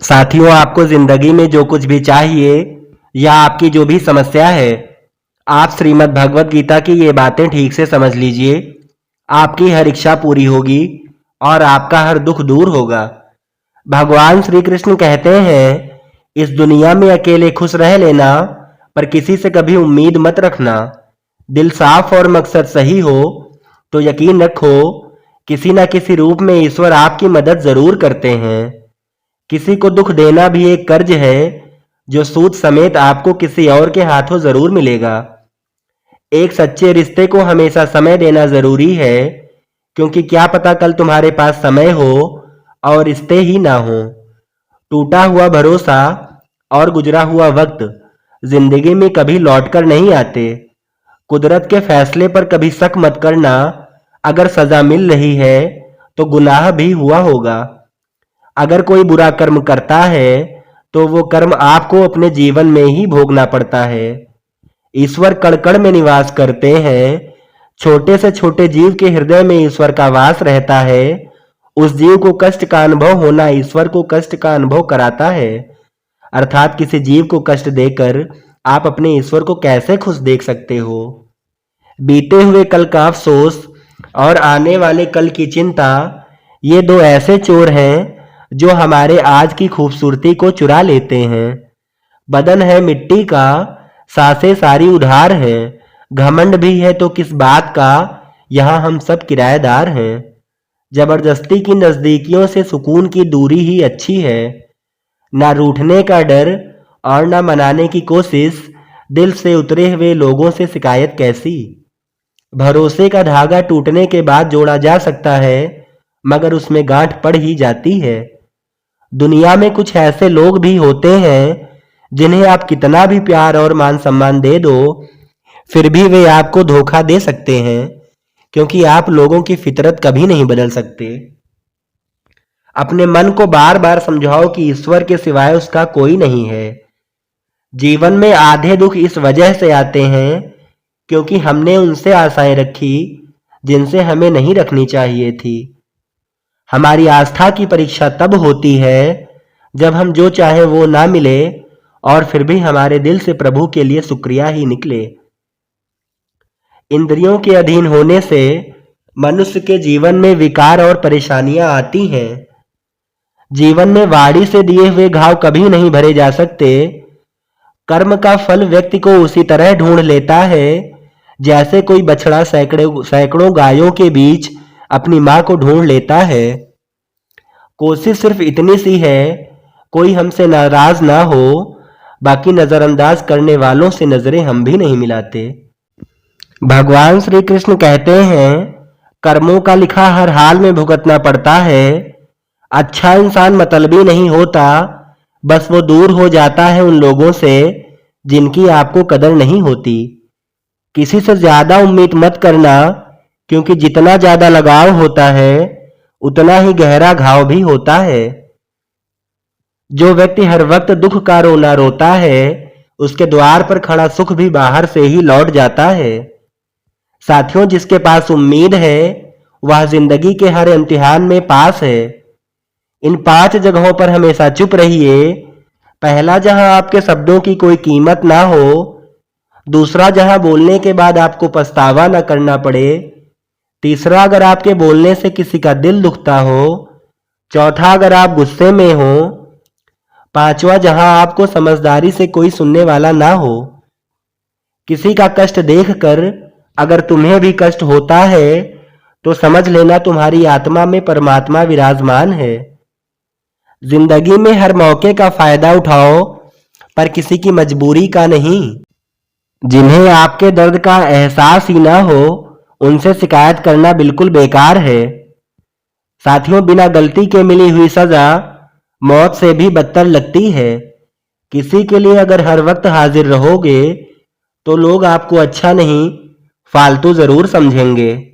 साथियों, आपको जिंदगी में जो कुछ भी चाहिए या आपकी जो भी समस्या है, आप श्रीमद् भगवत गीता की ये बातें ठीक से समझ लीजिए। आपकी हर इच्छा पूरी होगी और आपका हर दुख दूर होगा। भगवान श्री कृष्ण कहते हैं, इस दुनिया में अकेले खुश रह लेना, पर किसी से कभी उम्मीद मत रखना। दिल साफ और मकसद सही हो तो यकीन रखो, किसी न किसी रूप में ईश्वर आपकी मदद जरूर करते हैं। किसी को दुख देना भी एक कर्ज है, जो सूद समेत आपको किसी और के हाथों जरूर मिलेगा। एक सच्चे रिश्ते को हमेशा समय देना जरूरी है, क्योंकि क्या पता कल तुम्हारे पास समय हो और रिश्ते ही ना हो। टूटा हुआ भरोसा और गुजरा हुआ वक्त जिंदगी में कभी लौटकर नहीं आते। कुदरत के फैसले पर कभी शक मत करना। अगर सजा मिल रही है तो गुनाह भी हुआ होगा। अगर कोई बुरा कर्म करता है तो वो कर्म आपको अपने जीवन में ही भोगना पड़ता है। ईश्वर कण कण में निवास करते हैं। छोटे से छोटे जीव के हृदय में ईश्वर का वास रहता है। उस जीव को कष्ट का अनुभव होना ईश्वर को कष्ट का अनुभव कराता है। अर्थात किसी जीव को कष्ट देकर आप अपने ईश्वर को कैसे खुश देख सकते हो। बीते हुए कल का अफसोस और आने वाले कल की चिंता, ये दो ऐसे चोर हैं जो हमारे आज की खूबसूरती को चुरा लेते हैं। बदन है मिट्टी का, सांसें सारी उधार हैं। घमंड भी है तो किस बात का, यहाँ हम सब किराएदार हैं। जबरदस्ती की नजदीकियों से सुकून की दूरी ही अच्छी है। ना रूठने का डर और ना मनाने की कोशिश, दिल से उतरे हुए लोगों से शिकायत कैसी। भरोसे का धागा टूटने के बाद जोड़ा जा सकता है, मगर उसमें गांठ पड़ ही जाती है। दुनिया में कुछ ऐसे लोग भी होते हैं जिन्हें आप कितना भी प्यार और मान सम्मान दे दो, फिर भी वे आपको धोखा दे सकते हैं, क्योंकि आप लोगों की फितरत कभी नहीं बदल सकते। अपने मन को बार बार समझाओ कि ईश्वर के सिवाय उसका कोई नहीं है। जीवन में आधे दुख इस वजह से आते हैं क्योंकि हमने उनसे आशाएं रखी जिनसे हमें नहीं रखनी चाहिए थी। हमारी आस्था की परीक्षा तब होती है जब हम जो चाहे वो ना मिले और फिर भी हमारे दिल से प्रभु के लिए शुक्रिया ही निकले। इंद्रियों के अधीन होने से मनुष्य के जीवन में विकार और परेशानियां आती हैं। जीवन में वाड़ी से दिए हुए घाव कभी नहीं भरे जा सकते। कर्म का फल व्यक्ति को उसी तरह ढूंढ लेता है जैसे कोई बछड़ा सैकड़ों गायों के बीच अपनी मां को ढूंढ लेता है। कोशिश सिर्फ इतनी सी है, कोई हमसे नाराज ना हो, बाकी नजरअंदाज करने वालों से नजरें हम भी नहीं मिलाते। भगवान श्री कृष्ण कहते हैं, कर्मों का लिखा हर हाल में भुगतना पड़ता है। अच्छा इंसान मतलबी नहीं होता, बस वो दूर हो जाता है उन लोगों से जिनकी आपको कदर नहीं होती। किसी से ज्यादा उम्मीद मत करना, क्योंकि जितना ज्यादा लगाव होता है उतना ही गहरा घाव भी होता है। जो व्यक्ति हर वक्त दुख का रोना रोता है, उसके द्वार पर खड़ा सुख भी बाहर से ही लौट जाता है। साथियों, जिसके पास उम्मीद है वह जिंदगी के हर इम्तिहान में पास है। इन 5 जगहों पर हमेशा चुप रहिए। पहला, जहां आपके शब्दों की कोई कीमत ना हो। दूसरा, जहां बोलने के बाद आपको पछतावा न करना पड़े। तीसरा, अगर आपके बोलने से किसी का दिल दुखता हो। चौथा, अगर आप गुस्से में हो। पांचवा, जहां आपको समझदारी से कोई सुनने वाला ना हो। किसी का कष्ट देखकर अगर तुम्हें भी कष्ट होता है तो समझ लेना तुम्हारी आत्मा में परमात्मा विराजमान है। जिंदगी में हर मौके का फायदा उठाओ, पर किसी की मजबूरी का नहीं। जिन्हें आपके दर्द का एहसास ही ना हो, उनसे शिकायत करना बिल्कुल बेकार है। साथियों, बिना गलती के मिली हुई सजा मौत से भी बदतर लगती है। किसी के लिए अगर हर वक्त हाजिर रहोगे तो लोग आपको अच्छा नहीं, फालतू जरूर समझेंगे।